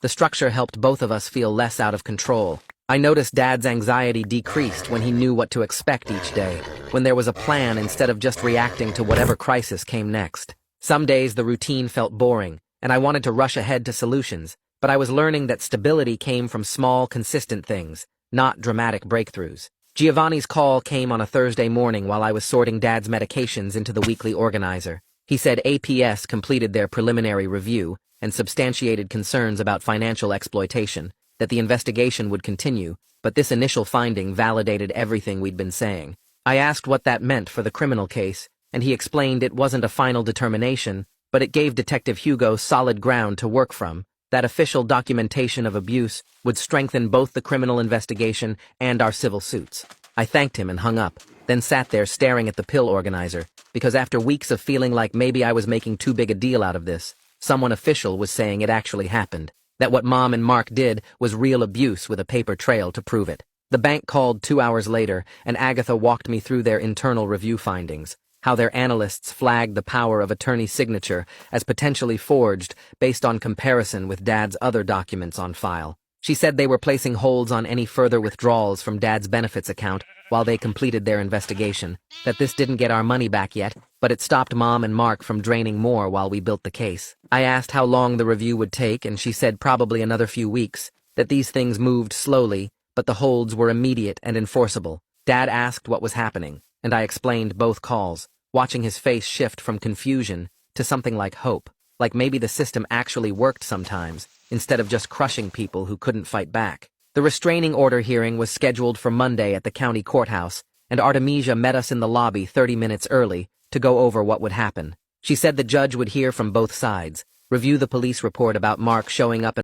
The structure helped both of us feel less out of control. I noticed Dad's anxiety decreased when he knew what to expect each day, when there was a plan instead of just reacting to whatever crisis came next. Some days the routine felt boring, and I wanted to rush ahead to solutions, but I was learning that stability came from small, consistent things, not dramatic breakthroughs. Giovanni's call came on a Thursday morning while I was sorting Dad's medications into the weekly organizer. He said APS completed their preliminary review and substantiated concerns about financial exploitation, that the investigation would continue, but this initial finding validated everything we'd been saying. I asked what that meant for the criminal case, and he explained it wasn't a final determination, but it gave Detective Hugo solid ground to work from. That official documentation of abuse would strengthen both the criminal investigation and our civil suits. I thanked him and hung up, then sat there staring at the pill organizer, because after weeks of feeling like maybe I was making too big a deal out of this, someone official was saying it actually happened. That what Mom and Mark did was real abuse with a paper trail to prove it. The bank called 2 hours later, and Agatha walked me through their internal review findings, how their analysts flagged the power of attorney's signature as potentially forged based on comparison with Dad's other documents on file. She said they were placing holds on any further withdrawals from Dad's benefits account while they completed their investigation, that this didn't get our money back yet, but it stopped Mom and Mark from draining more while we built the case. I asked how long the review would take, and she said probably another few weeks, that these things moved slowly, but the holds were immediate and enforceable. Dad asked what was happening, and I explained both calls, watching his face shift from confusion to something like hope, like maybe the system actually worked sometimes, instead of just crushing people who couldn't fight back. The restraining order hearing was scheduled for Monday at the county courthouse, and Artemisia met us in the lobby 30 minutes early to go over what would happen. She said the judge would hear from both sides, review the police report about Mark showing up